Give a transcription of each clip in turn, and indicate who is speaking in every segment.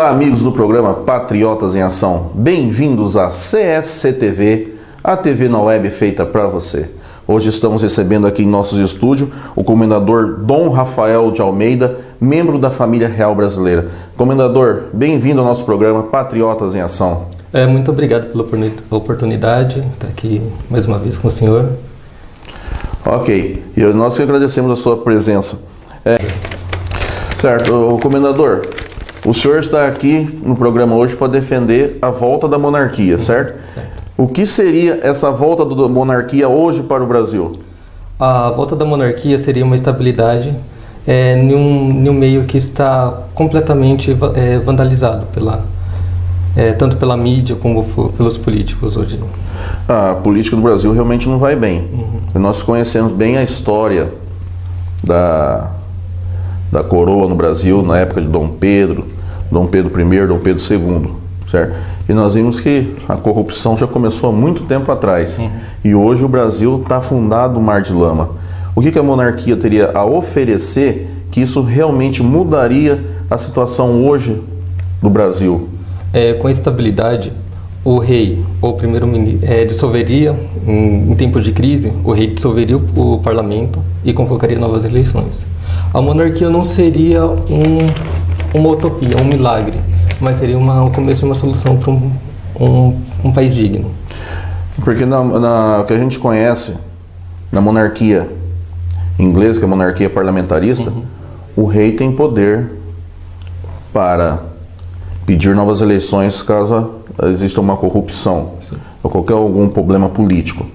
Speaker 1: Olá, amigos do programa Patriotas em Ação. Bem-vindos à CSC-TV, a TV na web feita para você. Hoje estamos recebendo aqui em nossos estúdios o comendador Dom Rafael de Almeida, membro da família real brasileira. Comendador, bem-vindo ao nosso programa Patriotas em Ação.
Speaker 2: Muito obrigado pela oportunidade de estar aqui mais uma vez com o senhor.
Speaker 1: Ok, e nós que agradecemos a sua presença. Certo, comendador, o senhor está aqui no programa hoje para defender a volta da monarquia, certo?
Speaker 2: Certo.
Speaker 1: O que seria essa volta da monarquia hoje para o Brasil?
Speaker 2: A volta da monarquia seria uma estabilidade em um meio que está completamente vandalizado tanto pela mídia como pelos políticos hoje.
Speaker 1: A política do Brasil realmente não vai bem. Nós conhecemos bem a história da coroa no Brasil, na época de Dom Pedro I, Dom Pedro II, certo? E nós vimos que a corrupção já começou há muito tempo atrás. E hoje o Brasil está afundado no mar de lama. O que a monarquia teria a oferecer que isso realmente mudaria a situação hoje do Brasil?
Speaker 2: Com a estabilidade, o rei ou o primeiro-ministro dissolveria, em tempo de crise, o rei dissolveria o parlamento e convocaria novas eleições. A monarquia não seria uma utopia, um milagre, mas seria o começo de uma solução para um país digno.
Speaker 1: Porque o que a gente conhece na monarquia inglesa, que é a monarquia parlamentarista, o rei tem poder para pedir novas eleições caso exista uma corrupção.
Speaker 2: Sim.
Speaker 1: Ou algum problema político.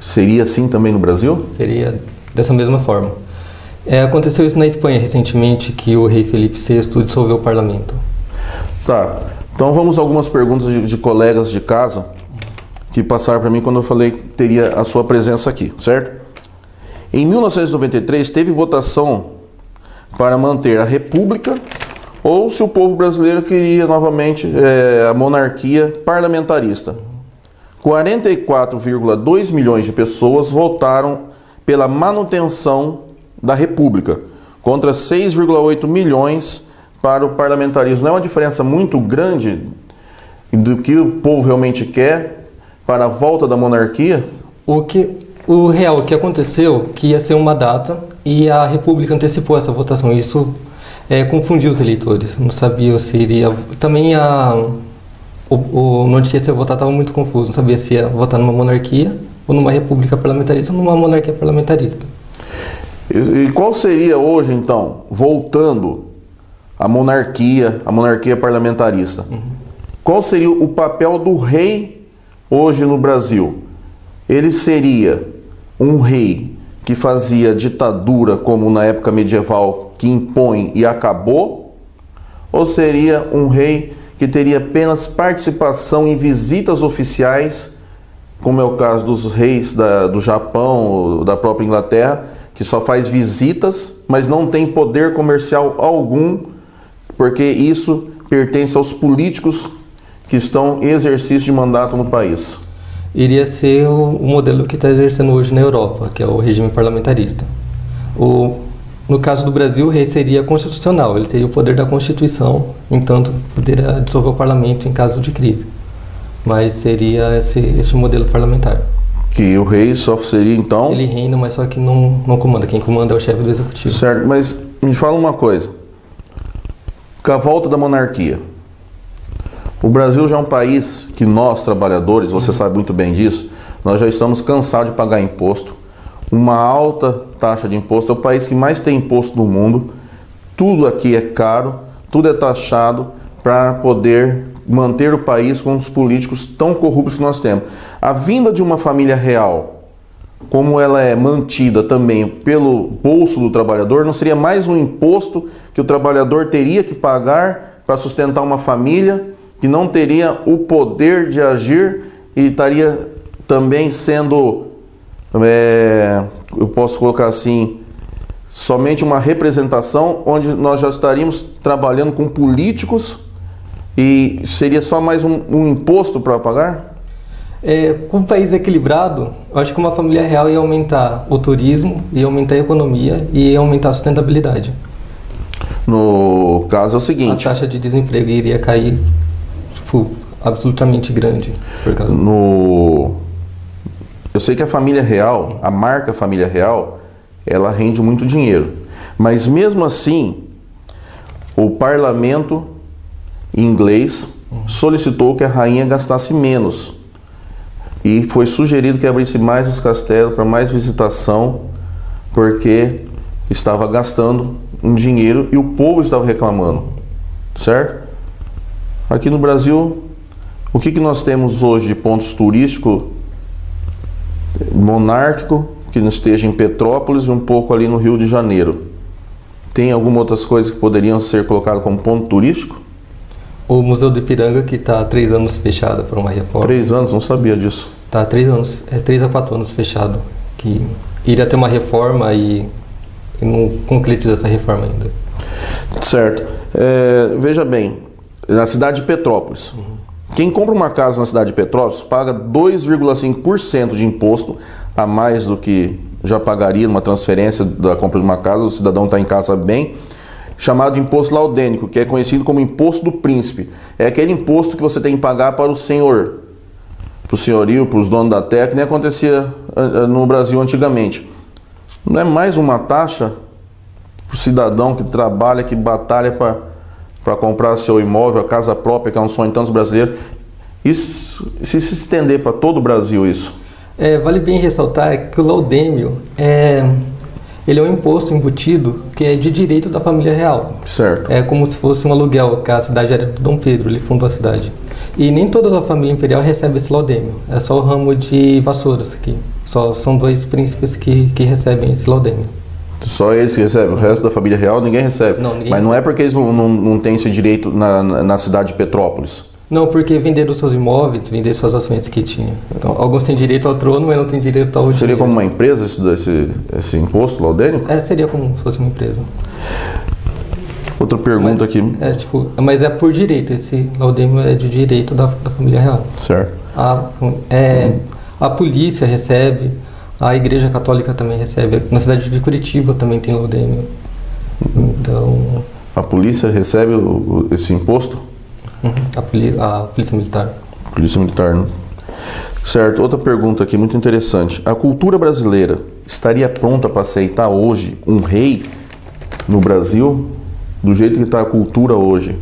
Speaker 1: Seria assim também no Brasil?
Speaker 2: Seria dessa mesma forma. Aconteceu isso na Espanha recentemente, que o rei Felipe VI dissolveu o parlamento.
Speaker 1: Tá, então vamos a algumas perguntas de colegas de casa que passaram para mim quando eu falei que teria a sua presença aqui, certo? Em 1993 teve votação para manter a república ou se o povo brasileiro queria novamente a monarquia parlamentarista. 44,2 milhões de pessoas votaram pela manutenção da república, contra 6,8 milhões para o parlamentarismo. Não é uma diferença muito grande do que o povo realmente quer para a volta da monarquia?
Speaker 2: O que aconteceu, que ia ser uma data e a República antecipou essa votação. Isso confundiu os eleitores. Não sabia se iria... Também onde ia ser votar estava muito confuso. Não sabia se ia votar numa monarquia ou numa república parlamentarista ou numa monarquia parlamentarista.
Speaker 1: E qual seria hoje, então, voltando à monarquia parlamentarista, qual seria o papel do rei hoje no Brasil? Ele seria um rei que fazia ditadura como na época medieval, que impõe e acabou? Ou seria um rei que teria apenas participação em visitas oficiais, como é o caso dos reis do Japão, da própria Inglaterra, que só faz visitas, mas não tem poder comercial algum, porque isso pertence aos políticos que estão em exercício de mandato no país?
Speaker 2: Iria ser o modelo que está exercendo hoje na Europa, que é o regime parlamentarista. No caso do Brasil, o rei seria constitucional, ele teria o poder da Constituição, entanto poderia dissolver o parlamento em caso de crise. Mas seria esse modelo parlamentar.
Speaker 1: Que o rei só seria, então...
Speaker 2: Ele reina, mas só que não comanda. Quem comanda é o chefe do executivo.
Speaker 1: Certo, mas me fala uma coisa. Com a volta da monarquia, o Brasil já é um país que nós, trabalhadores, você sabe muito bem disso, nós já estamos cansados de pagar imposto. Uma alta taxa de imposto. É o país que mais tem imposto no mundo. Tudo aqui é caro, tudo é taxado para poder manter o país com os políticos tão corruptos que nós temos. A vinda de uma família real, como ela é mantida também pelo bolso do trabalhador, não seria mais um imposto que o trabalhador teria que pagar para sustentar uma família que não teria o poder de agir e estaria também sendo, eu posso colocar assim, somente uma representação onde nós já estaríamos trabalhando com políticos e seria só mais um imposto para pagar?
Speaker 2: Com um país equilibrado, eu acho que uma família real ia aumentar o turismo, ia aumentar a economia e ia aumentar a sustentabilidade.
Speaker 1: No caso é o
Speaker 2: A
Speaker 1: seguinte,
Speaker 2: taxa de desemprego iria cair, tipo, absolutamente grande. Por causa...
Speaker 1: eu sei que a família real, a marca família real, ela rende muito dinheiro. Mas mesmo assim, o parlamento inglês solicitou que a rainha gastasse menos. E foi sugerido que abrisse mais os castelos para mais visitação, porque estava gastando um dinheiro e o povo estava reclamando, certo? Aqui no Brasil, o que nós temos hoje de pontos turísticos monárquico, que não esteja em Petrópolis e um pouco ali no Rio de Janeiro? Tem algumas outras coisas que poderiam ser colocadas como ponto turístico?
Speaker 2: O Museu do Ipiranga, que está há 3 anos fechado por uma reforma.
Speaker 1: 3 anos, não sabia disso.
Speaker 2: Está há 3 anos, 3 a 4 anos fechado. Que iria ter uma reforma e não concretizou essa reforma ainda.
Speaker 1: Certo. Veja bem, na cidade de Petrópolis, quem compra uma casa na cidade de Petrópolis paga 2,5% de imposto a mais do que já pagaria numa transferência da compra de uma casa. O cidadão está em casa bem, chamado imposto laudênico, que é conhecido como imposto do príncipe. É aquele imposto que você tem que pagar para o senhor, para o senhorio, para os donos da terra, que nem acontecia no Brasil antigamente. Não é mais uma taxa para o cidadão que trabalha, que batalha para comprar seu imóvel, a casa própria, que é um sonho de tantos brasileiros. Isso, se estender para todo o Brasil isso?
Speaker 2: Vale bem ressaltar que o laudêmio ele é um imposto embutido que é de direito da família real.
Speaker 1: Certo.
Speaker 2: É como se fosse um aluguel, que a cidade era de Dom Pedro, ele fundou a cidade. E nem toda a família imperial recebe esse laudêmio. É só o ramo de Vassouras aqui. Só são 2 príncipes que recebem esse laudêmio.
Speaker 1: Só eles que recebem? O resto da família real ninguém recebe?
Speaker 2: Não, ninguém
Speaker 1: Mas não
Speaker 2: recebe.
Speaker 1: é porque eles não têm esse direito na cidade de Petrópolis?
Speaker 2: Não, porque venderam seus imóveis, venderam suas ações que tinham. Então, alguns têm direito ao trono, mas não têm direito ao dinheiro.
Speaker 1: Seria como uma empresa esse imposto laudênico?
Speaker 2: Seria como se fosse uma empresa.
Speaker 1: Outra pergunta aqui.
Speaker 2: Mas é por direito, esse laudêmio é de direito da família real.
Speaker 1: Certo.
Speaker 2: A polícia recebe, a Igreja Católica também recebe. Na cidade de Curitiba também tem laudêmio. Então...
Speaker 1: A polícia recebe esse imposto?
Speaker 2: A polícia militar.
Speaker 1: Polícia militar, né? Certo. Outra pergunta aqui muito interessante. A cultura brasileira estaria pronta para aceitar hoje um rei no Brasil? Do jeito que está a cultura hoje.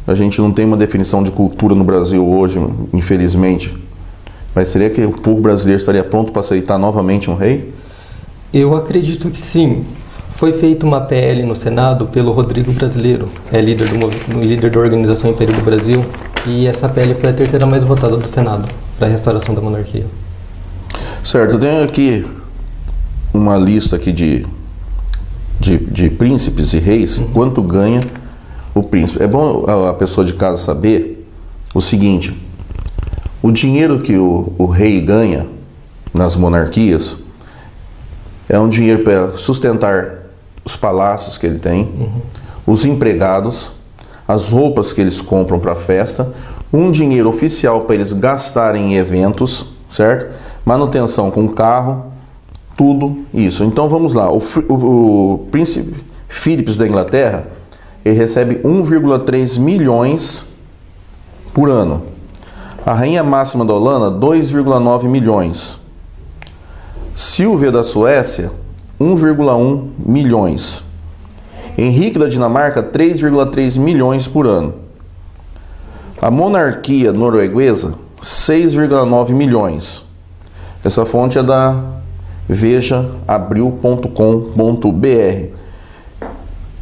Speaker 1: A gente não tem uma definição de cultura no Brasil hoje, infelizmente. Mas seria que o povo brasileiro estaria pronto para aceitar novamente um rei?
Speaker 2: Eu acredito que sim. Foi feita uma PL no Senado pelo Rodrigo Brasileiro, líder da Organização Império do Brasil, e essa PL foi a 3ª mais votada do Senado para a restauração da monarquia.
Speaker 1: Certo, eu tenho aqui uma lista aqui de príncipes e reis, quanto ganha o príncipe. É bom a pessoa de casa saber o seguinte: o dinheiro que o rei ganha nas monarquias é um dinheiro para sustentar os palácios que ele tem, os empregados, as roupas que eles compram para a festa, um dinheiro oficial para eles gastarem em eventos, certo? Manutenção com carro, tudo isso. Então vamos lá, o príncipe Philips da Inglaterra, ele recebe 1,3 milhões por ano. A rainha máxima da Holanda, 2,9 milhões. Silvia da Suécia, 1,1 milhões. Henrique da Dinamarca, 3,3 milhões por ano. A monarquia norueguesa, 6,9 milhões. Essa fonte é da vejaabril.com.br.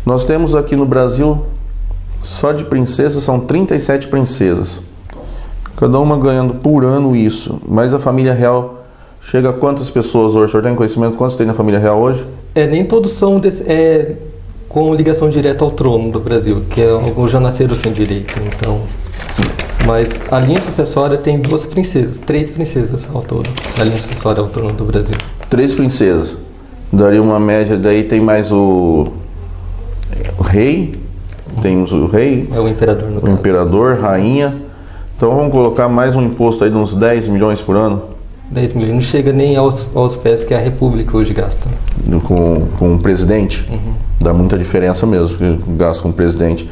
Speaker 1: Nós temos aqui no Brasil, só de princesas, são 37 princesas. Cada uma ganhando por ano isso. Mas a família real chega a quantas pessoas hoje? O senhor tem conhecimento? Quantos tem na família real hoje?
Speaker 2: Nem todos são com ligação direta ao trono do Brasil, que alguns já nasceram sem direito. Então, mas a linha sucessória tem 3 princesas ao todo. A linha sucessória ao trono do Brasil.
Speaker 1: 3 princesas. Daria uma média, daí tem mais o rei. Temos o rei.
Speaker 2: É o imperador no
Speaker 1: caso. Imperador, rainha. Então vamos colocar mais um imposto aí de uns 10 milhões por ano?
Speaker 2: 10 milhões. Não chega nem aos pés que a República hoje gasta.
Speaker 1: Com o presidente Dá muita diferença mesmo que gasto com o presidente.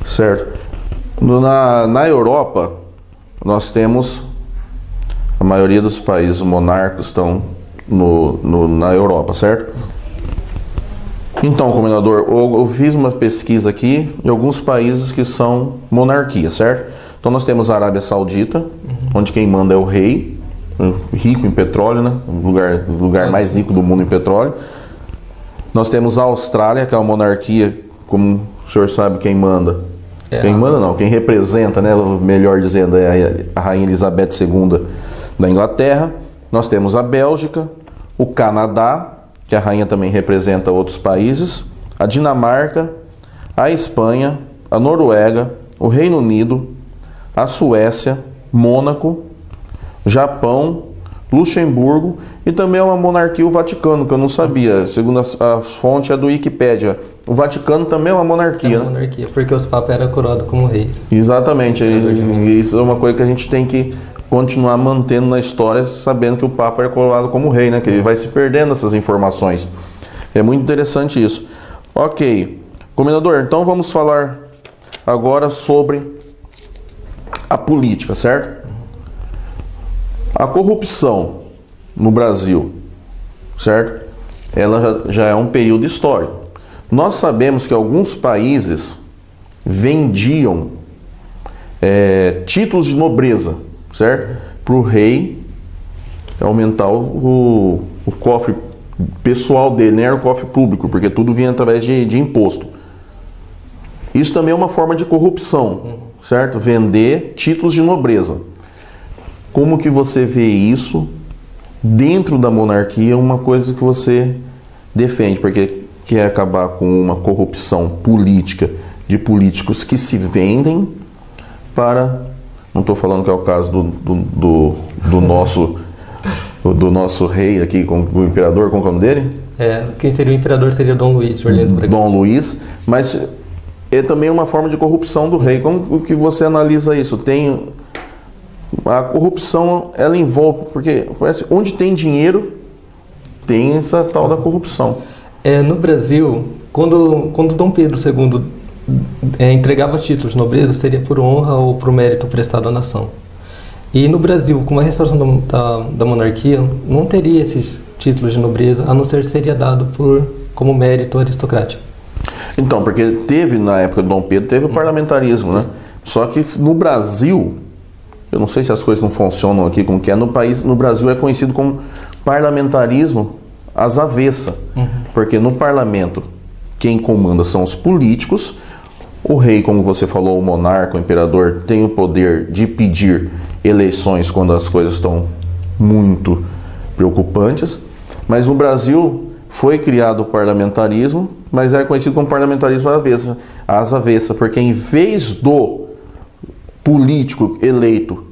Speaker 1: Certo? Na Europa, nós temos a maioria dos países monárquicos estão na Europa, certo? Então, comendador, eu fiz uma pesquisa aqui de alguns países que são monarquia, certo? Então nós temos a Arábia Saudita, onde quem manda é o rei, rico em petróleo, né? O lugar mais rico do mundo em petróleo. Nós temos a Austrália, que é uma monarquia, como o senhor sabe, quem manda. Quem manda não, quem representa, né? Melhor dizendo, é a Rainha Elizabeth II da Inglaterra. Nós temos a Bélgica, o Canadá, que a rainha também representa outros países, a Dinamarca, a Espanha, a Noruega, o Reino Unido, a Suécia, Mônaco, Japão, Luxemburgo e também é uma monarquia o Vaticano, que eu não sabia. Segundo a fonte é do Wikipédia. O Vaticano também é uma monarquia.
Speaker 2: É uma monarquia, porque os papas eram coroados como reis.
Speaker 1: Exatamente. E isso é uma coisa que a gente tem que continuar mantendo na história, sabendo que o Papa era coroado como rei, né? Que ele vai se perdendo essas informações. É muito interessante isso. Ok. Comendador, então vamos falar agora sobre a política, certo? A corrupção no Brasil, certo? Ela já é um período histórico. Nós sabemos que alguns países vendiam títulos de nobreza, certo? Para o rei aumentar o cofre pessoal dele, nem era o cofre público, porque tudo vinha através de imposto. Isso também é uma forma de corrupção, certo? Vender títulos de nobreza. Como que você vê isso dentro da monarquia, uma coisa que você defende, porque quer acabar com uma corrupção política de políticos que se vendem para... Não estou falando que é o caso do nosso rei aqui, com o imperador, como é o nome dele?
Speaker 2: Quem seria o imperador seria Dom Luís de Orleans Bragança.
Speaker 1: Dom Luís, mas é também uma forma de corrupção do rei. Como que você analisa isso? A corrupção, ela envolve, porque parece, onde tem dinheiro, tem essa tal da corrupção.
Speaker 2: No Brasil, quando Dom Pedro II entregava títulos de nobreza, seria por honra ou por mérito prestado à nação. E no Brasil, com a restauração da monarquia, não teria esses títulos de nobreza, a não ser seria dado como mérito aristocrático. Então, porque teve, na época de Dom Pedro, teve o parlamentarismo, né? Só que no Brasil, eu não sei se as coisas não funcionam aqui como que é, no Brasil é conhecido como parlamentarismo às avessas. Porque no parlamento, quem comanda são os políticos, o rei, como você falou, o monarca, o imperador, tem o poder de pedir eleições quando as coisas estão muito preocupantes, mas no Brasil foi criado o parlamentarismo, mas era conhecido como parlamentarismo às avessas, porque em vez do político eleito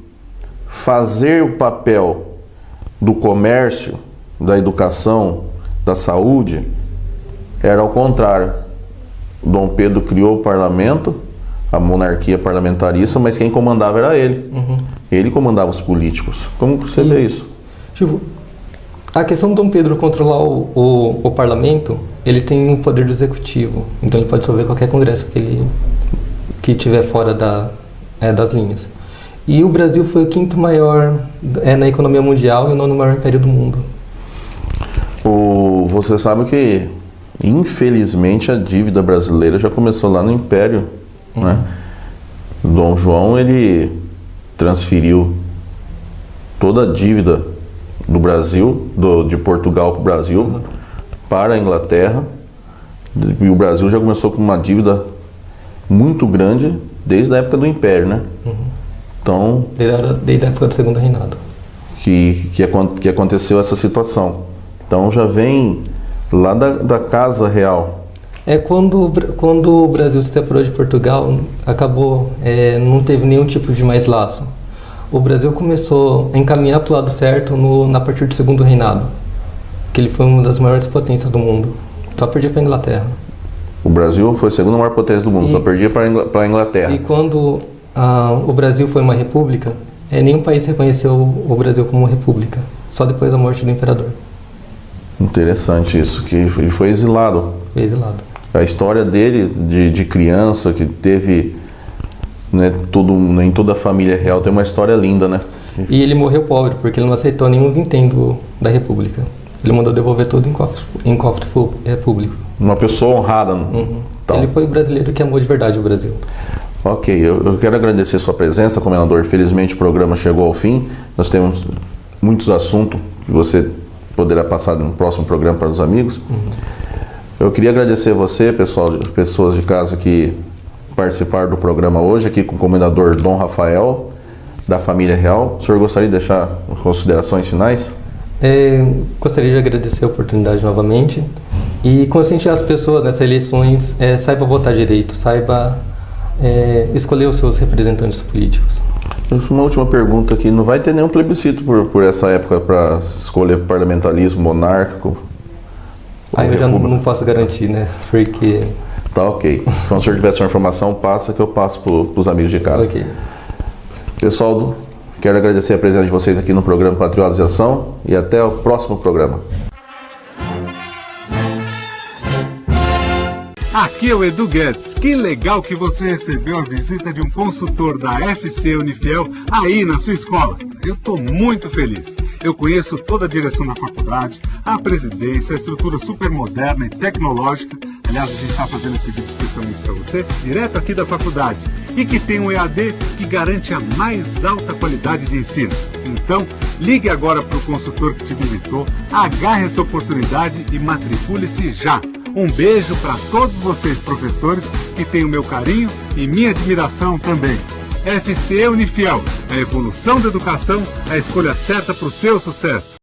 Speaker 2: fazer o papel do comércio, da educação, da saúde, era ao contrário. Dom Pedro criou o parlamento, a monarquia parlamentarista, mas quem comandava era ele. Ele comandava os políticos. Como você vê isso? Tipo, a questão do Dom Pedro controlar o parlamento, ele tem o poder do executivo. Então ele pode dissolver qualquer congresso que tiver fora das linhas. E o Brasil foi o quinto maior na economia mundial e o nono maior império do mundo.
Speaker 1: Você sabe que, infelizmente, a dívida brasileira já começou lá no Império, né? Dom João, ele transferiu toda a dívida do Brasil, de Portugal para o Brasil, para a Inglaterra, e o Brasil já começou com uma dívida muito grande desde a época do Império, né? Então,
Speaker 2: desde a época do Segundo Reinado.
Speaker 1: Que aconteceu essa situação. Então já vem lá da Casa Real.
Speaker 2: Quando o Brasil se separou de Portugal, acabou, não teve nenhum tipo de mais laço. O Brasil começou a encaminhar para o lado certo a partir do Segundo Reinado, que ele foi uma das maiores potências do mundo. Só perdia para a Inglaterra.
Speaker 1: O Brasil foi a segunda maior potência do mundo, só perdia para a Inglaterra.
Speaker 2: E quando o Brasil foi uma república, nenhum país reconheceu o Brasil como república, só depois da morte do imperador.
Speaker 1: Interessante isso, que ele foi exilado.
Speaker 2: Foi exilado.
Speaker 1: A história dele, de criança, que teve, né, em toda a família real, tem uma história linda, né?
Speaker 2: E ele morreu pobre, porque ele não aceitou nenhum vintém da República. Ele mandou devolver tudo em cofre público.
Speaker 1: Uma pessoa honrada. Então.
Speaker 2: Ele foi o brasileiro que amou de verdade o Brasil.
Speaker 1: Ok, eu quero agradecer sua presença, comendador. Felizmente o programa chegou ao fim. Nós temos muitos assuntos que você poderá passar no próximo programa para os amigos. Eu queria agradecer a você, pessoas de casa que participaram do programa hoje, aqui com o comendador Dom Rafael, da família real. O senhor gostaria de deixar considerações finais?
Speaker 2: Gostaria de agradecer a oportunidade novamente e conscientizar as pessoas nessas eleições, saiba votar direito, saiba escolher os seus representantes políticos.
Speaker 1: Uma última pergunta aqui, não vai ter nenhum plebiscito por essa época para escolher parlamentarismo monárquico?
Speaker 2: Eu já não posso garantir, né? Porque...
Speaker 1: Tá, ok. Quando o senhor tiver essa informação, passa que eu passo para os amigos de casa.
Speaker 2: Ok.
Speaker 1: Pessoal, quero agradecer a presença de vocês aqui no programa Patriotas de Ação e até o próximo programa.
Speaker 3: Aqui é o Edu Guedes. Que legal que você recebeu a visita de um consultor da FC Unifiel aí na sua escola. Eu estou muito feliz. Eu conheço toda a direção da faculdade, a presidência, a estrutura super moderna e tecnológica. Aliás, a gente está fazendo esse vídeo especialmente para você, direto aqui da faculdade. E que tem um EAD que garante a mais alta qualidade de ensino. Então, ligue agora para o consultor que te visitou, agarre essa oportunidade e matricule-se já. Um beijo para todos vocês, professores, que têm o meu carinho e minha admiração também. FC Unifiel, a evolução da educação, a escolha certa para o seu sucesso.